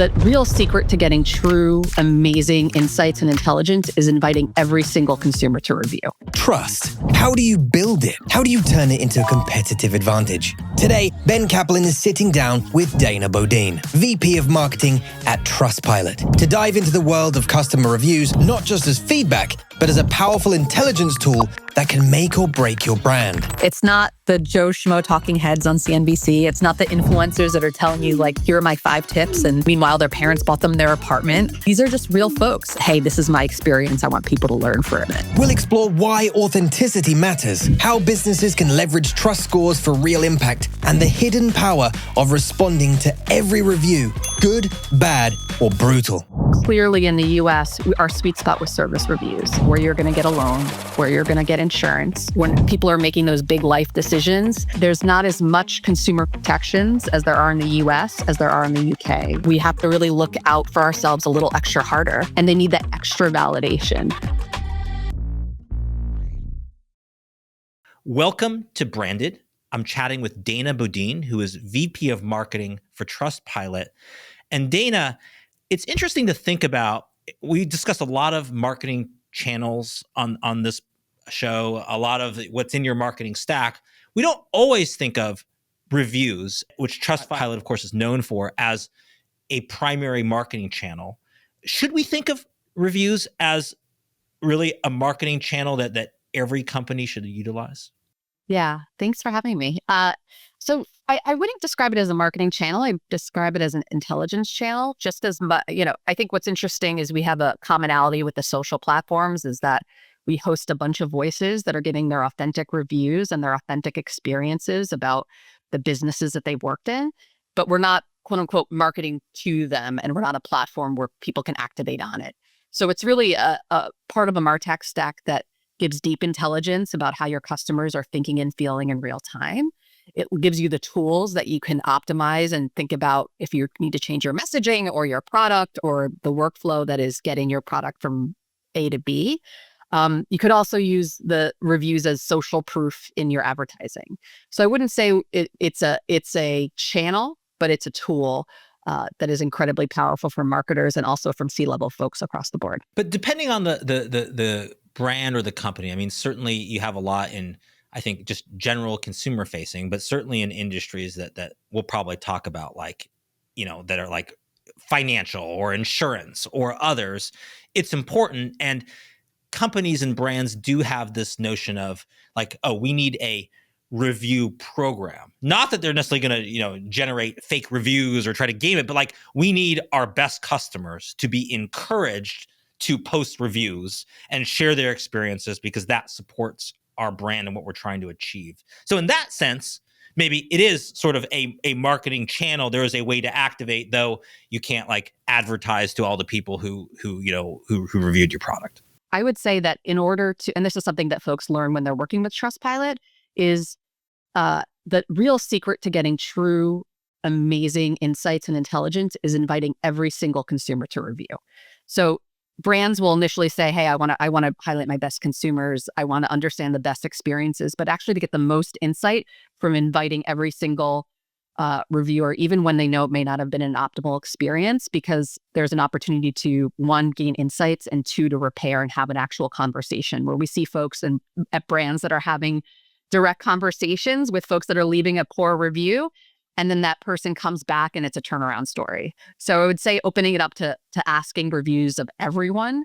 The real secret to getting true, amazing insights and intelligence is inviting every single consumer to review. Trust. How do you build it? How do you turn it into a competitive advantage? Today, Ben Kaplan is sitting down with Dana Bodine, VP of Marketing at Trustpilot, to dive into the world of customer reviews, not just as feedback, but as a powerful intelligence tool that can make or break your brand. It's not the Joe Schmo talking heads on CNBC. It's not the influencers that are telling you, like, here are my 5 tips, and meanwhile, their parents bought them their apartment. These are just real folks. Hey, this is my experience. I want people to learn from it. We'll explore why authenticity matters, how businesses can leverage trust scores for real impact, and the hidden power of responding to every review, good, bad, or brutal. Clearly in the US, our sweet spot was service reviews, where you're going to get a loan, where you're going to get insurance. When people are making those big life decisions, there's not as much consumer protections as there are in the US as there are in the UK. We have to really look out for ourselves a little extra harder, and they need that extra validation. Welcome to Branded. I'm chatting with Dana Bodine, who is VP of Marketing for Trustpilot. And Dana, it's interesting to think about. We discussed a lot of marketing channels on this show, a lot of what's in your marketing stack. We don't always think of reviews, which Trustpilot, of course, is known for, as a primary marketing channel. Should we think of reviews as really a marketing channel that every company should utilize? Yeah, thanks for having me. So I wouldn't describe it as a marketing channel. I describe it as an intelligence channel. Just as much, I think what's interesting is we have a commonality with the social platforms is that we host a bunch of voices that are giving their authentic reviews and their authentic experiences about the businesses that they've worked in, but we're not, quote unquote, marketing to them, and we're not a platform where people can activate on it. So it's really a part of a MarTech stack that gives deep intelligence about how your customers are thinking and feeling in real time. It gives you the tools that you can optimize and think about if you need to change your messaging or your product or the workflow that is getting your product from A to B. You could also use the reviews as social proof in your advertising. So I wouldn't say it's a channel, but it's a tool that is incredibly powerful for marketers and also from C-level folks across the board. But depending on the brand or the company, I mean, certainly you have a lot in, I think, just general consumer facing, but certainly in industries that we'll probably talk about, like, that are like financial or insurance or others, it's important. And companies and brands do have this notion of like, oh, we need a review program. Not that they're necessarily going to, generate fake reviews or try to game it, but like, we need our best customers to be encouraged to post reviews and share their experiences because that supports our brand and what we're trying to achieve. So in that sense, maybe it is sort of a marketing channel. There is a way to activate, though you can't like advertise to all the people who reviewed your product. I would say that in order to, and this is something that folks learn when they're working with Trustpilot, is the real secret to getting true, amazing insights and intelligence is inviting every single consumer to review. So brands will initially say, hey, I want to highlight my best consumers. I want to understand the best experiences, but actually to get the most insight from inviting every single reviewer, even when they know it may not have been an optimal experience, because there's an opportunity to, 1, gain insights, and 2, to repair and have an actual conversation, where we see folks at brands that are having direct conversations with folks that are leaving a poor review. And then that person comes back and it's a turnaround story. So I would say opening it up to asking reviews of everyone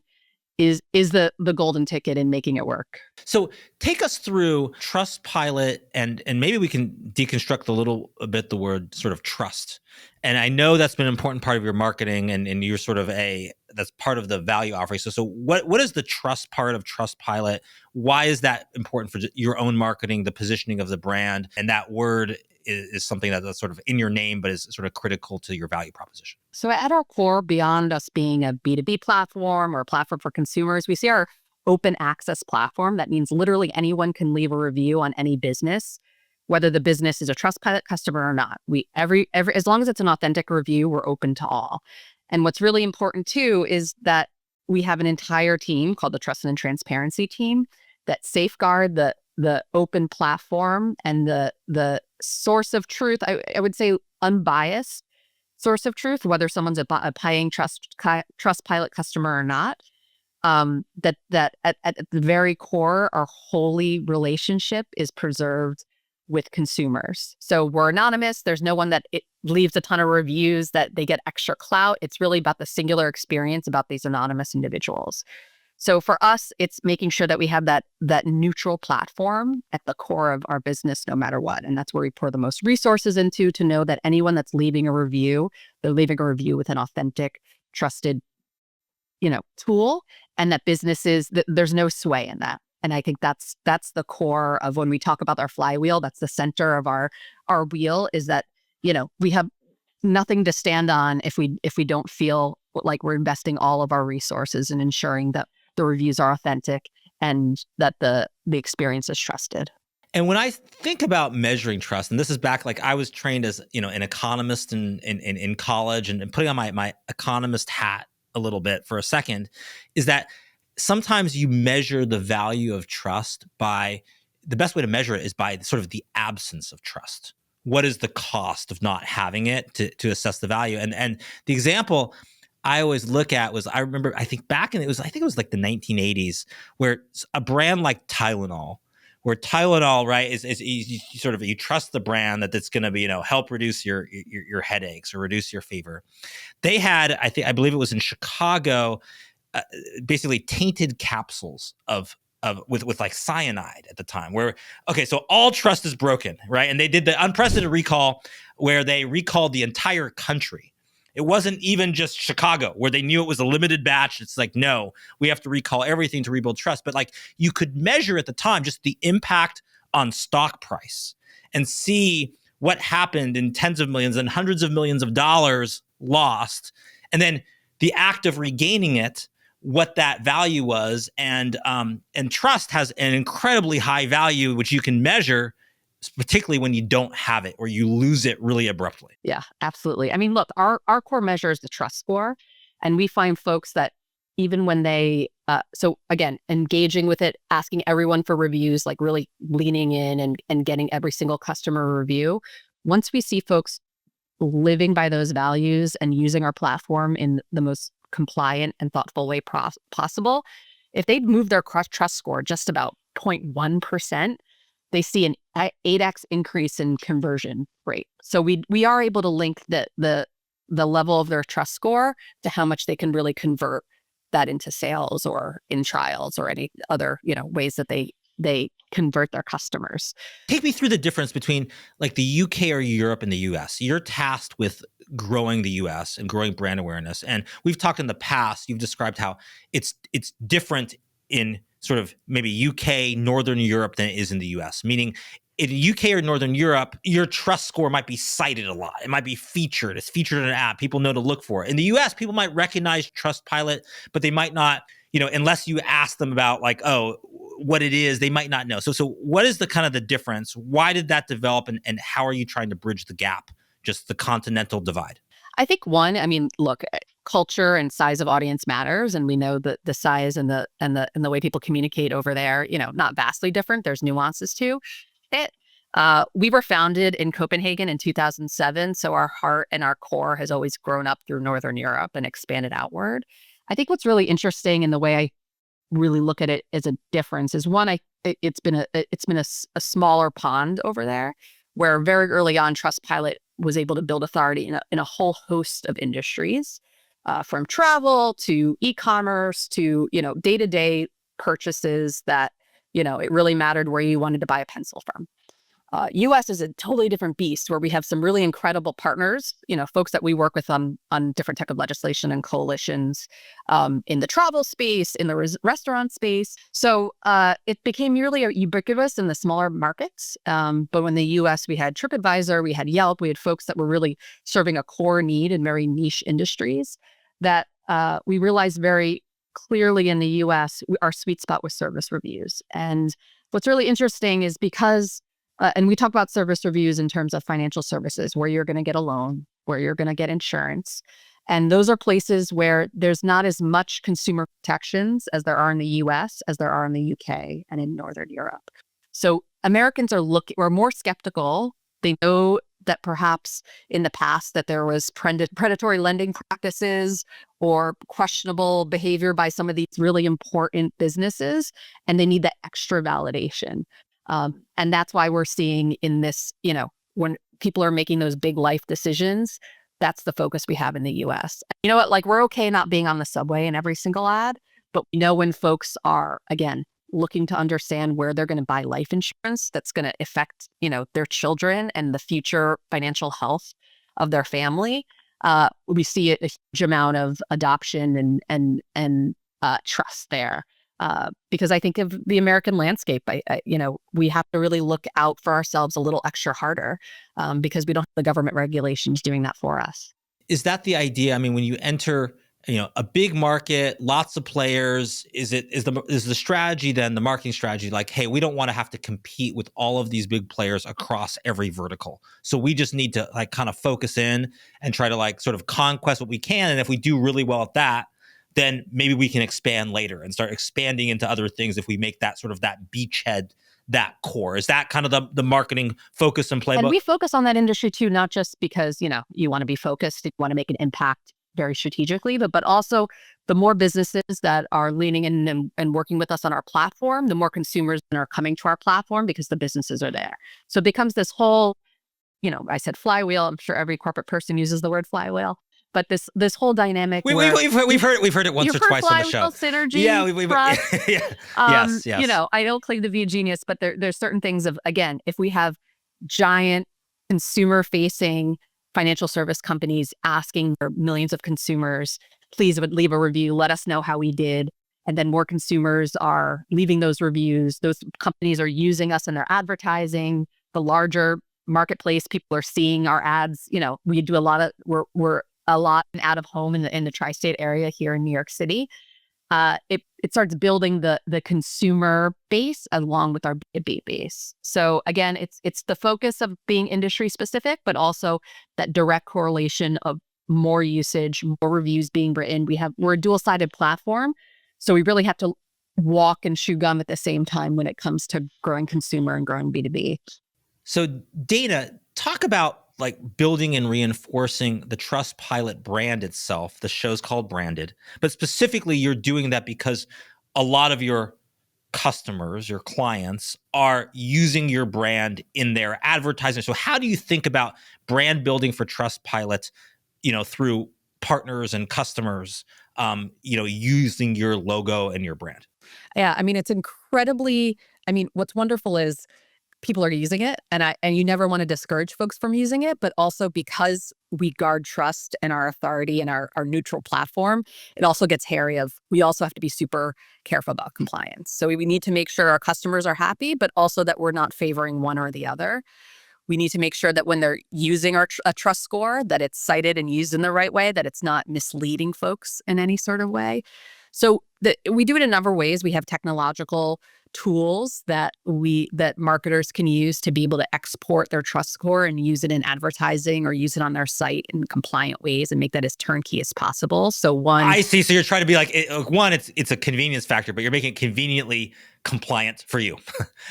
is the golden ticket in making it work. So take us through Trustpilot, and maybe we can deconstruct a bit the word sort of trust. And I know that's been an important part of your marketing, and you're sort of that's part of the value offering. So what is the trust part of Trustpilot? Why is that important for your own marketing, the positioning of the brand? And that word is something that's sort of in your name, but is sort of critical to your value proposition. So at our core, beyond us being a B2B platform or a platform for consumers, we see our open access platform. That means literally anyone can leave a review on any business, whether the business is a Trustpilot customer or not. As long as it's an authentic review, we're open to all. And what's really important too is that we have an entire team called the Trust and Transparency team that safeguard the open platform and the source of truth. I would say unbiased, source of truth, whether someone's a paying Trustpilot customer or not. That at the very core, our holy relationship is preserved with consumers. So we're anonymous. There's no one that it leaves a ton of reviews that they get extra clout. It's really about the singular experience about these anonymous individuals. So for us, it's making sure that we have that neutral platform at the core of our business, no matter what. And that's where we pour the most resources into, to know that anyone that's leaving a review, they're leaving a review with an authentic, trusted, tool, and that businesses, there's no sway in that. And I think that's the core of when we talk about our flywheel. That's the center of our wheel, is that, we have nothing to stand on if we don't feel like we're investing all of our resources in ensuring that the reviews are authentic and that the experience is trusted. And when I think about measuring trust, and this is back, like I was trained as, an economist in college, and putting on my economist hat a little bit for a second, is that sometimes you measure the value of trust by, the best way to measure it is by sort of the absence of trust. What is the cost of not having it to assess the value? And the example I always look at was, I remember, I think it was like the 1980s, where a brand like Tylenol, where Tylenol, right, is you trust the brand that it's going to be, help reduce your headaches or reduce your fever. They had, I believe it was in Chicago, basically tainted capsules with like cyanide at the time, where, okay, so all trust is broken, right? And they did the unprecedented recall where they recalled the entire country. It wasn't even just Chicago, where they knew it was a limited batch. It's like, no, we have to recall everything to rebuild trust. But like, you could measure at the time just the impact on stock price and see what happened in tens of millions and hundreds of millions of dollars lost. And then the act of regaining it, what that value was. And trust has an incredibly high value, which you can measure, particularly when you don't have it or you lose it really abruptly. Yeah, absolutely. I mean, look, our core measure is the trust score. And we find folks that even when they, so again, engaging with it, asking everyone for reviews, like really leaning in and getting every single customer review. Once we see folks living by those values and using our platform in the most compliant and thoughtful way possible, if they move their trust score just about 0.1%, they see an 8x increase in conversion rate. So we are able to link the level of their trust score to how much they can really convert that into sales or in trials or any other ways that they convert their customers. Take me through the difference between like the UK or Europe and the US. You're tasked with growing the US and growing brand awareness. And we've talked in the past, you've described how it's different in sort of maybe UK, Northern Europe than it is in the US, meaning in UK or Northern Europe, your trust score might be cited a lot. It might be featured. It's featured in an app. People know to look for it. In the US, people might recognize Trustpilot, but they might not, unless you ask them about like, oh, what it is, they might not know. So what is the kind of the difference? Why did that develop, and how are you trying to bridge the gap, just the continental divide? I think one, I mean, look, culture and size of audience matters, and we know that the size and the way people communicate over there, not vastly different. There's nuances to it. We were founded in Copenhagen in 2007, so our heart and our core has always grown up through Northern Europe and expanded outward. I think what's really interesting in the way I really look at it as a difference is one, it's been a smaller pond over there, where very early on Trustpilot was able to build authority in a whole host of industries, from travel to e-commerce to day-to-day purchases that it really mattered where you wanted to buy a pencil from. US is a totally different beast, where we have some really incredible partners, folks that we work with on different type of legislation and coalitions, in the travel space, in the restaurant space. So it became really ubiquitous in the smaller markets. But when the US, we had TripAdvisor, we had Yelp, we had folks that were really serving a core need in very niche industries that we realized very clearly in the US, our sweet spot was service reviews. And what's really interesting is because and we talk about service reviews in terms of financial services, where you're going to get a loan, where you're going to get insurance. And those are places where there's not as much consumer protections as there are in the US, as there are in the UK and in Northern Europe. So Americans are more skeptical. They know that perhaps in the past that there was predatory lending practices or questionable behavior by some of these really important businesses, and they need that extra validation. And that's why we're seeing in this, when people are making those big life decisions, that's the focus we have in the US. You know what? Like, we're okay not being on the subway in every single ad, but we know when folks are, again, looking to understand where they're going to buy life insurance that's going to affect, their children and the future financial health of their family. We see a huge amount of adoption and trust there. Because I think of the American landscape, we have to really look out for ourselves a little extra harder, because we don't have the government regulations doing that for us. Is that the idea? I mean, when you enter, a big market, lots of players, is the strategy then, the marketing strategy, like, hey, we don't want to have to compete with all of these big players across every vertical. So we just need to like kind of focus in and try to like sort of conquest what we can. And if we do really well at that, then maybe we can expand later and start expanding into other things if we make that sort of that beachhead, that core. Is that kind of the marketing focus and playbook? And we focus on that industry too, not just because, you want to be focused, you want to make an impact very strategically, but also the more businesses that are leaning in and working with us on our platform, the more consumers that are coming to our platform because the businesses are there. So it becomes this whole, I said flywheel. I'm sure every corporate person uses the word flywheel. But this whole dynamic we've heard it once or twice on the show. Synergy, yeah, trust. Yeah. Yes. I don't claim to be a genius, but there's certain things of, again, if we have giant consumer-facing financial service companies asking for millions of consumers, please would leave a review, let us know how we did. And then more consumers are leaving those reviews. Those companies are using us in their advertising. The larger marketplace, people are seeing our ads. We do a lot of, we're a lot in out of home in the tri-state area here in New York City. It starts building the consumer base along with our B2B base. So again, it's the focus of being industry specific, but also that direct correlation of more usage, more reviews being written. We're a dual-sided platform, so we really have to walk and chew gum at the same time when it comes to growing consumer and growing B2B. So Dana, talk about like building and reinforcing the Trustpilot brand itself. The show's called Branded, but specifically you're doing that because a lot of your customers, your clients are using your brand in their advertising. So how do you think about brand building for Trustpilot, through partners and customers, using your logo and your brand? Yeah, I mean, it's incredibly, what's wonderful is people are using it, and you never want to discourage folks from using it, but also because we guard trust and our authority and our neutral platform, it also gets hairy we also have to be super careful about compliance. So we need to make sure our customers are happy, but also that we're not favoring one or the other. We need to make sure that when they're using a trust score, that it's cited and used in the right way, that it's not misleading folks in any sort of way. So we do it in a number of ways. We have technological tools that marketers can use to be able to export their trust score and use it in advertising or use it on their site in compliant ways and make that as turnkey as possible. So I see. So you're trying to be like, it's a convenience factor, but you're making it conveniently compliant for you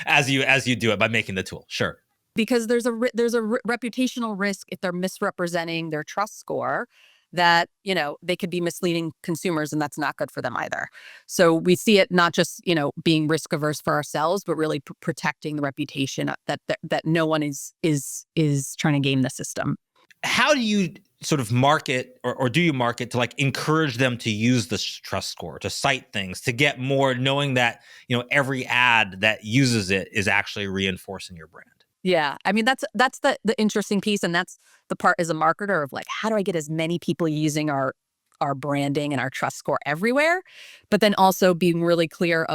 as you do it by making the tool. Sure. Because there's a reputational risk if they're misrepresenting their trust score, that they could be misleading consumers, and that's not good for them either. So we see it not just being risk averse for ourselves, but really protecting the reputation that no one is trying to game the system. How do you sort of market, or do you market to like encourage them to use this trust score, to cite things, to get more, knowing that every ad that uses it is actually reinforcing your brand? Yeah, I mean, that's the interesting piece, and that's the part as a marketer of like, how do I get as many people using our branding and our trust score everywhere, but then also being really clear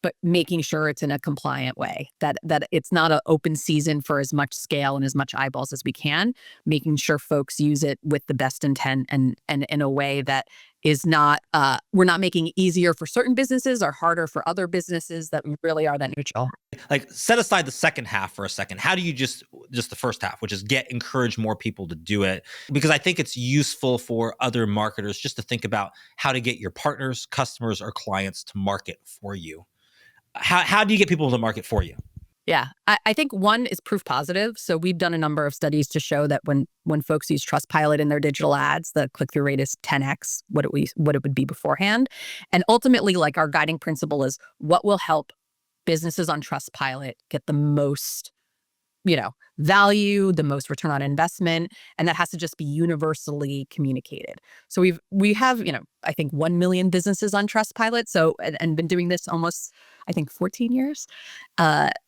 but making sure it's in a compliant way, that it's not an open season for as much scale and as much eyeballs as we can, making sure folks use it with the best intent and in a way that is not, we're not making it easier for certain businesses or harder for other businesses, that we really are that neutral. Like, set aside the second half for a second. How do you just the first half, which is encourage more people to do it? Because I think it's useful for other marketers just to think about how to get your partners, customers, or clients to market for you. How do you get people to market for you? Yeah, I think one is proof positive. So we've done a number of studies to show that when folks use Trustpilot in their digital ads, the click-through rate is 10x what it would be beforehand. And ultimately, like, our guiding principle is what will help businesses on Trustpilot get the most, value, the most return on investment, and that has to just be universally communicated. So we have, I think 1 million businesses on Trustpilot. So and been doing this almost, I think, 14 years.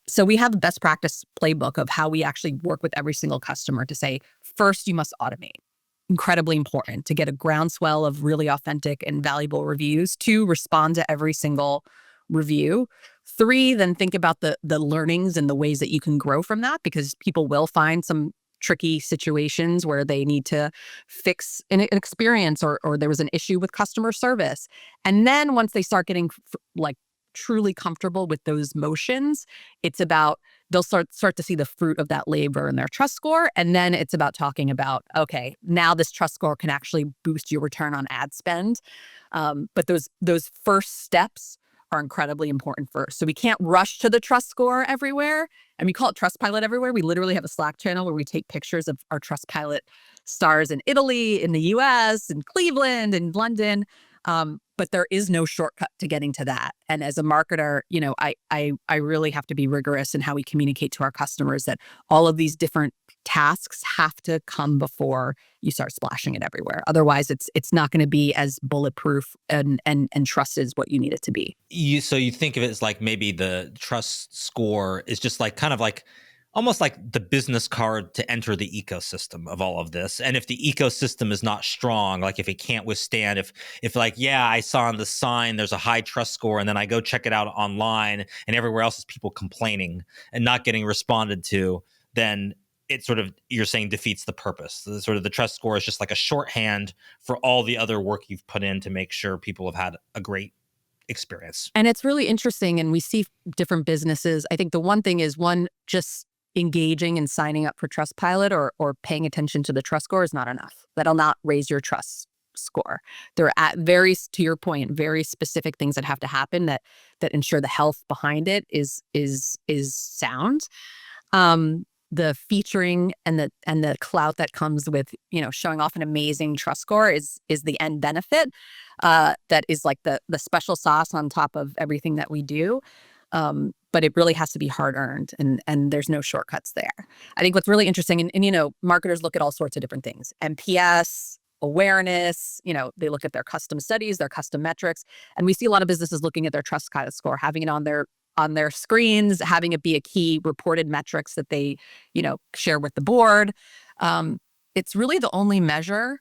So we have a best practice playbook of how we actually work with every single customer to say, first, you must automate. Incredibly important to get a groundswell of really authentic and valuable reviews. 2, respond to every single review. 3, then think about the learnings and the ways that you can grow from that, because people will find some tricky situations where they need to fix an experience, or there was an issue with customer service. And then once they start getting like truly comfortable with those motions, it's about they'll start to see the fruit of that labor in their trust score. And then it's about talking about, okay, now this trust score can actually boost your return on ad spend. But those first steps are incredibly important first. So we can't rush to the trust score everywhere. And we call it Trustpilot everywhere. We literally have a Slack channel where we take pictures of our Trustpilot stars in Italy, in the US, in Cleveland, in London. But there is no shortcut to getting to that. And as a marketer, I really have to be rigorous in how we communicate to our customers that all of these different tasks have to come before you start splashing it everywhere. Otherwise, it's not going to be as bulletproof and trusted as what you need it to be. So you think of it as like maybe the trust score is just like kind of like almost like the business card to enter the ecosystem of all of this. And if the ecosystem is not strong, like if it can't withstand, if like, yeah, I saw on the sign there's a high trust score, and then I go check it out online and everywhere else is people complaining and not getting responded to, then it sort of, you're saying, defeats the purpose. The trust score is just like a shorthand for all the other work you've put in to make sure people have had a great experience. And it's really interesting. And we see different businesses. I think the one thing is, just engaging and signing up for Trustpilot or paying attention to the trust score is not enough. That'll not raise your trust score. There are to your point, very specific things that have to happen that ensure the health behind it is sound. The featuring and the clout that comes with, showing off an amazing trust score is the end benefit. That is like the special sauce on top of everything that we do. But it really has to be hard earned, and there's no shortcuts there. I think what's really interesting, and marketers look at all sorts of different things: NPS, awareness. They look at their custom studies, their custom metrics, and we see a lot of businesses looking at their Trustpilot score, having it on their screens, having it be a key reported metrics that they, share with the board. It's really the only measure,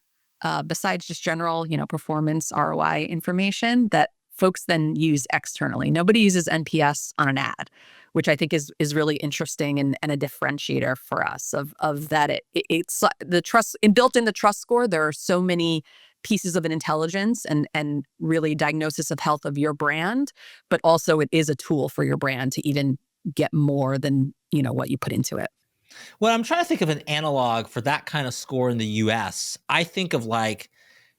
besides just general, performance ROI information, that folks then use externally. Nobody uses NPS on an ad, which I think is really interesting and a differentiator for us of that. It's the trust built in the trust score. There are so many pieces of an intelligence and really diagnosis of health of your brand, but also it is a tool for your brand to even get more than, what you put into it. Well, I'm trying to think of an analog for that kind of score in the US. I think of, like,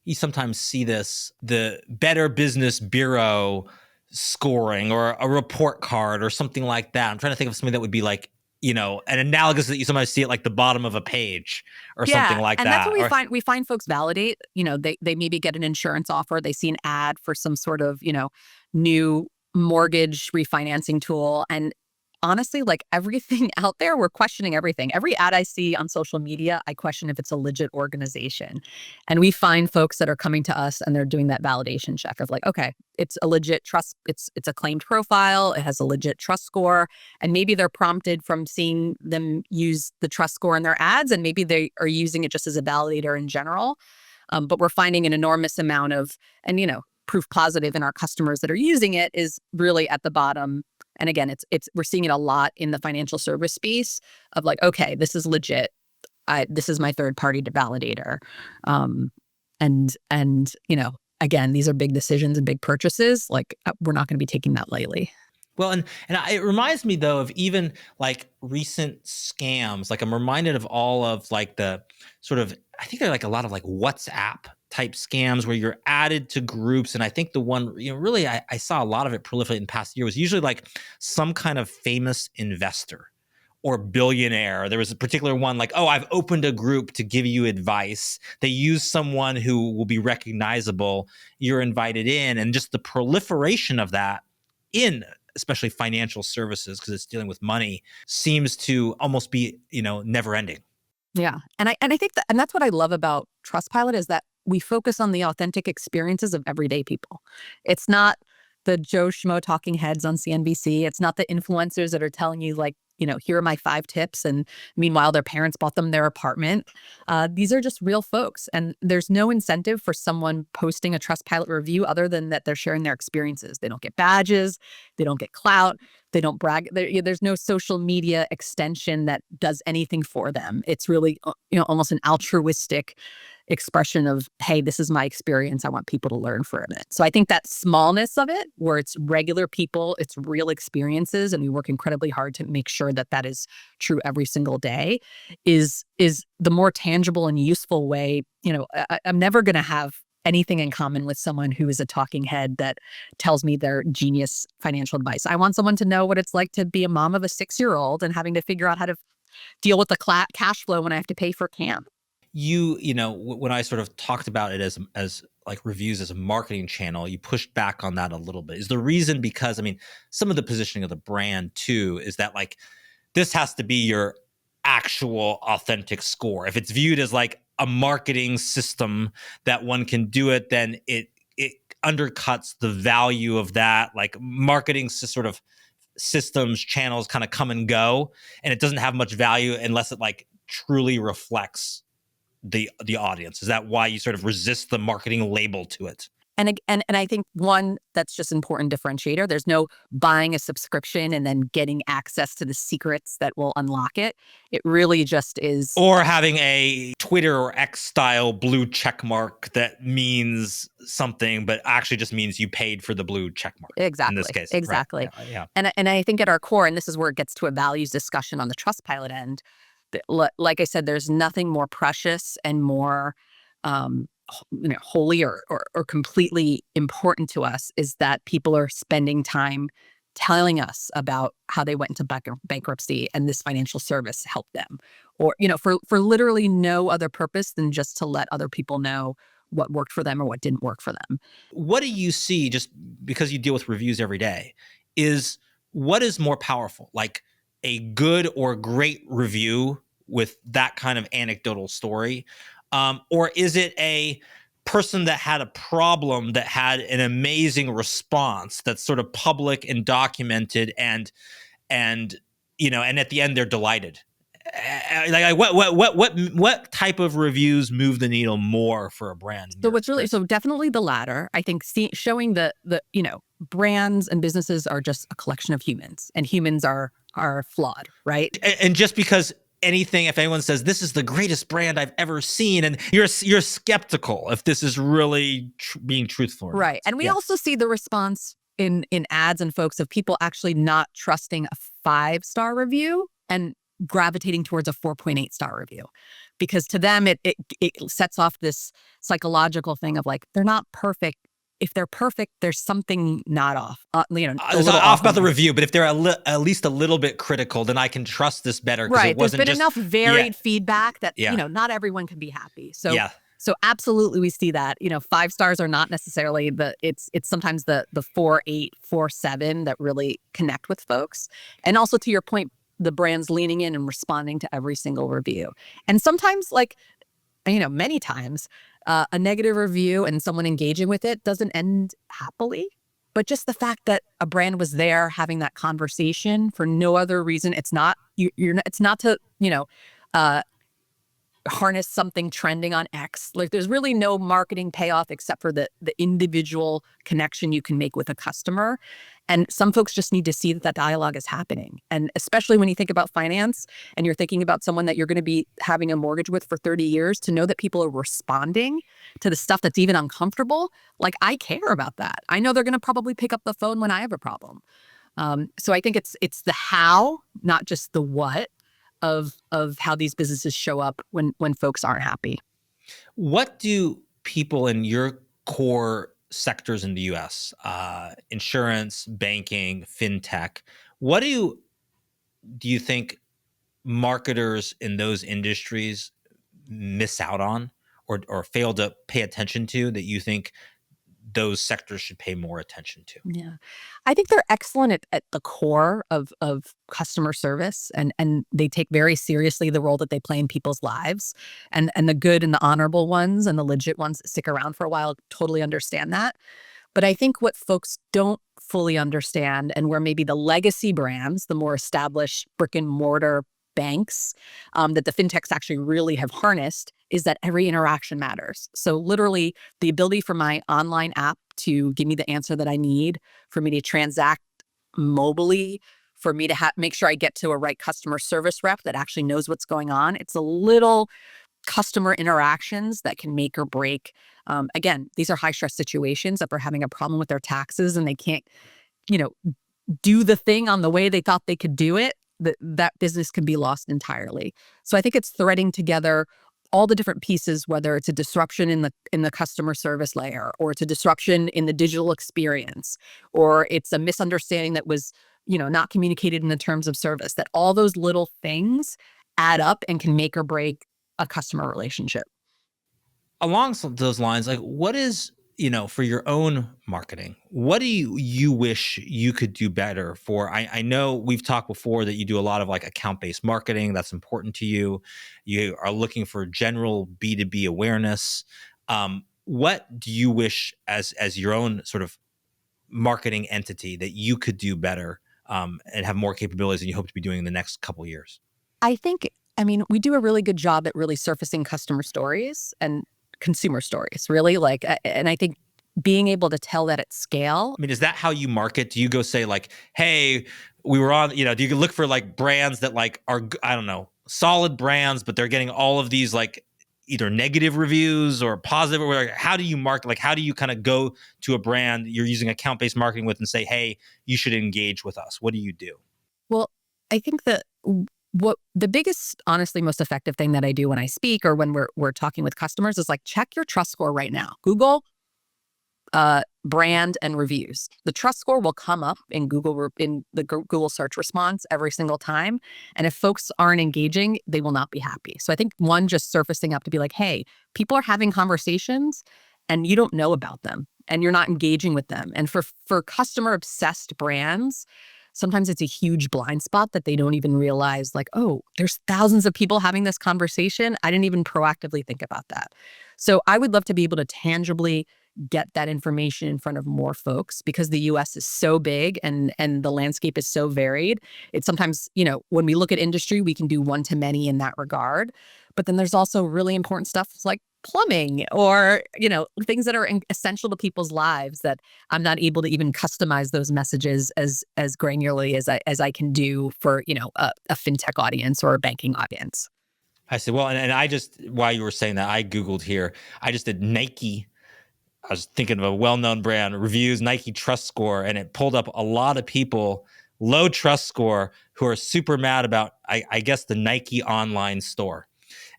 you sometimes see the Better Business Bureau scoring, or a report card or something like that. I'm trying to think of something that would be like, an analogous that you sometimes see at like the bottom of a page or something like and that. that's what we find folks validate. They maybe get an insurance offer. They see an ad for some sort of, new mortgage refinancing tool. And honestly, like everything out there, we're questioning everything. Every ad I see on social media, I question if it's a legit organization. And we find folks that are coming to us and they're doing that validation check of like, okay, it's a legit trust. It's a claimed profile. It has a legit trust score. And maybe they're prompted from seeing them use the trust score in their ads. And maybe they are using it just as a validator in general. But we're finding an enormous amount of, and, proof positive in our customers that are using it is really at the bottom. And again, we're seeing it a lot in the financial service space of like, okay, this is legit. This is my third party validator. And again, these are big decisions and big purchases. Like, we're not going to be taking that lightly. Well, and it reminds me though of even like recent scams. Like, I'm reminded of all of like the sort of, I think there are like a lot of like WhatsApp type scams where you're added to groups. And I think the one, really I saw a lot of it proliferate in the past year was usually like some kind of famous investor or billionaire. There was a particular one like, oh, I've opened a group to give you advice. They use someone who will be recognizable. You're invited in. And just the proliferation of that in especially financial services, because it's dealing with money, seems to almost be, never ending. Yeah. And I think and that's what I love about Trustpilot is that we focus on the authentic experiences of everyday people. It's not the Joe Schmo talking heads on CNBC. It's not the influencers that are telling you like, here are my 5 tips. And meanwhile, their parents bought them their apartment. These are just real folks. And there's no incentive for someone posting a Trustpilot review other than that they're sharing their experiences. They don't get badges. They don't get clout. They don't brag. There's no social media extension that does anything for them. It's really, almost an altruistic expression of, hey, this is my experience. I want people to learn from it. So I think that smallness of it, where it's regular people, it's real experiences, and we work incredibly hard to make sure that that is true every single day, is the more tangible and useful way. I'm never going to have anything in common with someone who is a talking head that tells me their genius financial advice. I want someone to know what it's like to be a mom of a 6-year-old and having to figure out how to deal with the cash flow when I have to pay for camp. When I sort of talked about it as like reviews as a marketing channel, you pushed back on that a little bit. Is the reason because, some of the positioning of the brand too, is that like, this has to be your actual authentic score. If it's viewed as like a marketing system that one can do it, then it undercuts the value of that. Like marketing sort of systems, channels kind of come and go, and it doesn't have much value unless it like truly reflects the audience. Is that why you sort of resist the marketing label to it? And I think one that's just important differentiator. There's no buying a subscription and then getting access to the secrets that will unlock it. It really just is. Or having a Twitter or X style blue check mark that means something, but actually just means you paid for the blue check mark. Exactly. In this case. Exactly. Right. Yeah. And I think at our core, and this is where it gets to a values discussion on the Trustpilot end, like I said, there's nothing more precious and more holy or completely important to us is that people are spending time telling us about how they went into bankruptcy and this financial service helped them, or for literally no other purpose than just to let other people know what worked for them or what didn't work for them. What do you see, just because you deal with reviews every day, is what is more powerful, like a good or great review with that kind of anecdotal story? Or is it a person that had a problem that had an amazing response that's sort of public and documented and at the end they're delighted? Like what type of reviews move the needle more for a brand? So definitely the latter. I think showing the brands and businesses are just a collection of humans, and humans are flawed, right? And just because if anyone says this is the greatest brand I've ever seen, and you're skeptical if this is really being truthful, right? And we also see the response in ads and folks of people actually not trusting a 5-star review and gravitating towards a 4.8-star review, because to them it sets off this psychological thing of like, they're not perfect. If they're perfect, there's something not off. It's not off about the review, but if they're at least a little bit critical, then I can trust this better. Right. There's been enough varied feedback that not everyone can be happy. So So absolutely, we see that. 5 stars are not necessarily it's sometimes the 4.8, 4.7 that really connect with folks. And also, to your point, the brand's leaning in and responding to every single review. And sometimes, many times, a negative review and someone engaging with it doesn't end happily. But just the fact that a brand was there having that conversation for no other reason, it's not it's not to harness something trending on X. Like, there's really no marketing payoff except for the individual connection you can make with a customer. And some folks just need to see that dialogue is happening. And especially when you think about finance and you're thinking about someone that you're going to be having a mortgage with for 30 years, to know that people are responding to the stuff that's even uncomfortable. Like, I care about that. I know they're going to probably pick up the phone when I have a problem. So I think it's the how, not just the what, of how these businesses show up when folks aren't happy. What do people in your core sectors in the US, insurance, banking, fintech, what do you think marketers in those industries miss out on or fail to pay attention to that you think those sectors should pay more attention to? Yeah. I think they're excellent at the core of customer service, and they take very seriously the role that they play in people's lives. And the good and the honorable ones and the legit ones that stick around for a while totally understand that. But I think what folks don't fully understand, and where maybe the legacy brands, the more established brick and mortar banks that the fintechs actually really have harnessed, is that every interaction matters. So literally the ability for my online app to give me the answer that I need, for me to transact mobily, for me to make sure I get to a right customer service rep that actually knows what's going on. It's a little customer interactions that can make or break. Again, these are high stress situations that they're having a problem with their taxes and they can't, you know, do the thing on the way they thought they could do it. That business can be lost entirely. So I think it's threading together all the different pieces, whether it's a disruption in the customer service layer, or it's a disruption in the digital experience, or it's a misunderstanding that was, not communicated in the terms of service. That all those little things add up and can make or break a customer relationship. Along those lines, like what is, for your own marketing, what do you wish you could do better for? I know we've talked before that you do a lot of like account-based marketing. That's important to you. You are looking for general B2B awareness. What do you wish as your own sort of marketing entity that you could do better and have more capabilities than you hope to be doing in the next couple of years? We do a really good job at really surfacing customer stories and consumer stories, really. And I think being able to tell that at scale. Is that how you market? Do you go say like, hey, we were on, do you look for like brands that like are, I don't know, solid brands, but they're getting all of these like either negative reviews or positive, or whatever? How do you market? Like, how do you kind of go to a brand you're using account-based marketing with and say, hey, you should engage with us? What do you do? Well, I think that what the biggest, honestly, most effective thing that I do when I speak or when we're talking with customers is like, check your trust score right now. Google brand and reviews. The trust score will come up in Google search response every single time. And if folks aren't engaging, they will not be happy. So I think one, just surfacing up to be like, hey, people are having conversations and you don't know about them and you're not engaging with them. And for customer obsessed brands, sometimes it's a huge blind spot that they don't even realize, like, oh, there's thousands of people having this conversation. I didn't even proactively think about that. So I would love to be able to tangibly get that information in front of more folks, because the US is so big and the landscape is so varied. It's sometimes, when we look at industry, we can do one to many in that regard. But then there's also really important stuff like plumbing or, things that are essential to people's lives that I'm not able to even customize those messages as granularly as I can do for, a fintech audience or a banking audience. I see. Well, and I just, while you were saying that, I Googled here, I just did Nike. I was thinking of a well-known brand, reviews, Nike trust score, and it pulled up a lot of people, low trust score, who are super mad about, I guess, the Nike online store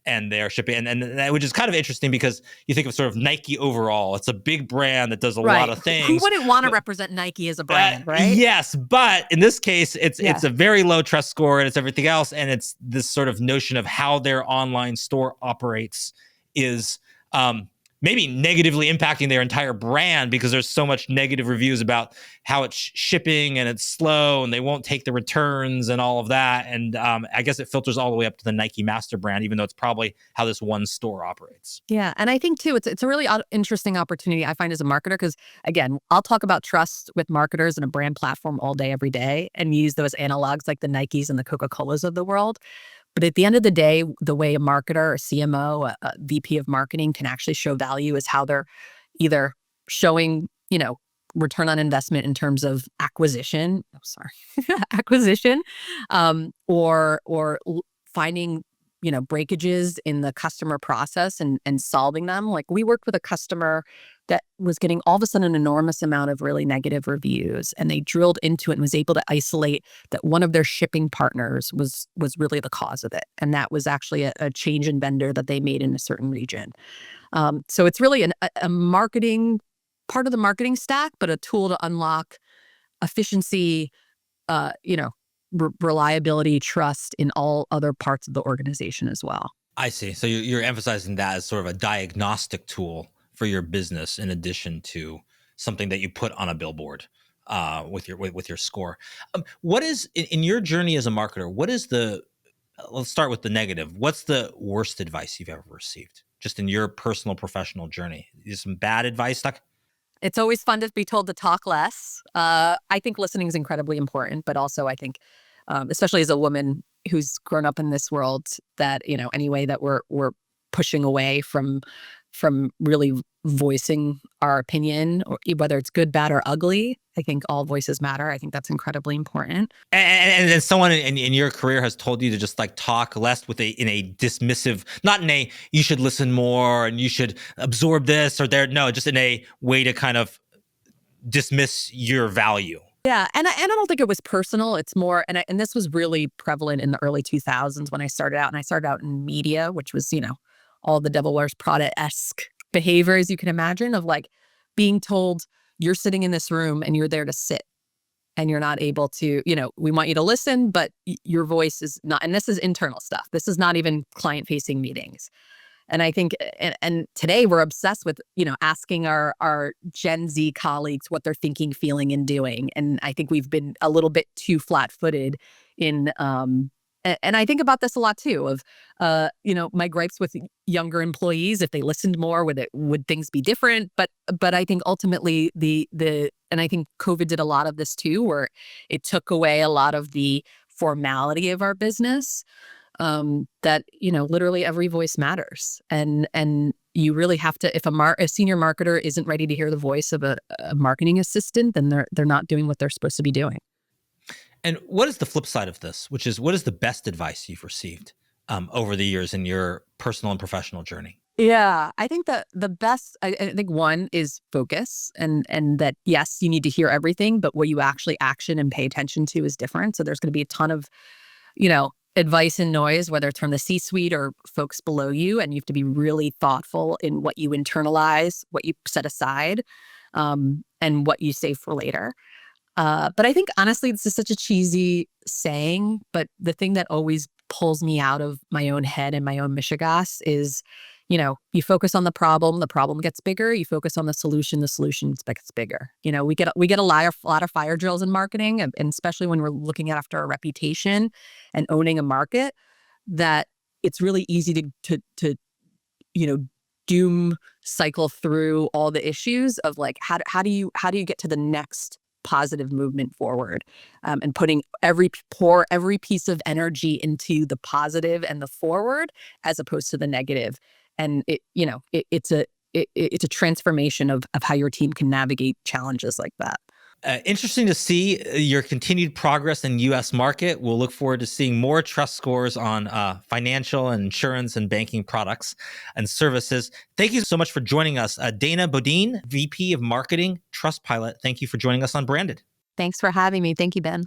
and their shipping. And which is kind of interesting because you think of sort of Nike overall. It's a big brand that does a lot of things. Who wouldn't want to represent Nike as a brand, right? Yes, but in this case, it's a very low trust score and it's everything else. And it's this sort of notion of how their online store operates is maybe negatively impacting their entire brand, because there's so much negative reviews about how it's shipping and it's slow and they won't take the returns and all of that. And I guess it filters all the way up to the Nike master brand, even though it's probably how this one store operates. Yeah. And I think too, it's a really interesting opportunity I find as a marketer, because again, I'll talk about trust with marketers and a brand platform all day, every day, and use those analogs like the Nikes and the Coca-Colas of the world. But at the end of the day, the way a marketer, a CMO, a VP of marketing can actually show value is how they're either showing, return on investment in terms of acquisition. Acquisition, or finding, breakages in the customer process and solving them. Like, we worked with a customer that was getting all of a sudden an enormous amount of really negative reviews, and they drilled into it and was able to isolate that one of their shipping partners was really the cause of it. And that was actually a change in vendor that they made in a certain region. So it's really a marketing part of the marketing stack, but a tool to unlock efficiency, reliability, trust in all other parts of the organization as well. I see. So you're emphasizing that as sort of a diagnostic tool for your business, in addition to something that you put on a billboard with your score. What is in your journey as a marketer? What is the let's start with the negative. What's the worst advice you've ever received, just in your personal professional journey? Is some bad advice stuck? It's always fun to be told to talk less. I think listening is incredibly important, but also I think, especially as a woman who's grown up in this world, that any way that we're pushing away from really voicing our opinion, or whether it's good, bad, or ugly. I think all voices matter. I think that's incredibly important. And then someone in your career has told you to just like talk less in a dismissive, not in a you should listen more and you should absorb this or there. No, just in a way to kind of dismiss your value. Yeah, and I don't think it was personal. It's more, and this was really prevalent in the early 2000s when I started out, and I started out in media, which was all the Devil Wears Prada-esque behaviors you can imagine, of like being told you're sitting in this room and you're there to sit, and you're not able to, we want you to listen, but your voice is not, and this is internal stuff. This is not even client-facing meetings. And I think, and today we're obsessed with, asking our Gen Z colleagues what they're thinking, feeling, and doing. And I think we've been a little bit too flat-footed in, and I think about this a lot too, of, my gripes with younger employees. If they listened more, would things be different? But I think ultimately and I think COVID did a lot of this too, where it took away a lot of the formality of our business. That literally every voice matters, and you really have to. If a senior marketer isn't ready to hear the voice of a marketing assistant, then they're not doing what they're supposed to be doing. And what is the flip side of this? Which is, what is the best advice you've received over the years in your personal and professional journey? Yeah, I think that the best, I think one is focus, and that yes, you need to hear everything, but what you actually action and pay attention to is different. So there's going to be a ton of, advice and noise, whether it's from the C-suite or folks below you, and you have to be really thoughtful in what you internalize, what you set aside, and what you save for later. But I think honestly, this is such a cheesy saying, but the thing that always pulls me out of my own head and my own mishigas is, you focus on the problem gets bigger. You focus on the solution gets bigger. We get a lot of fire drills in marketing, and especially when we're looking after a reputation and owning a market, that it's really easy to doom cycle through all the issues of like, how do you get to the next positive movement forward, and pour every piece of energy into the positive and the forward, as opposed to the negative. And it's a transformation of how your team can navigate challenges like that. Interesting to see your continued progress in U.S. market. We'll look forward to seeing more trust scores on financial and insurance and banking products and services. Thank you so much for joining us. Dana Bodine, VP of Marketing, Trustpilot. Thank you for joining us on Branded. Thanks for having me. Thank you, Ben.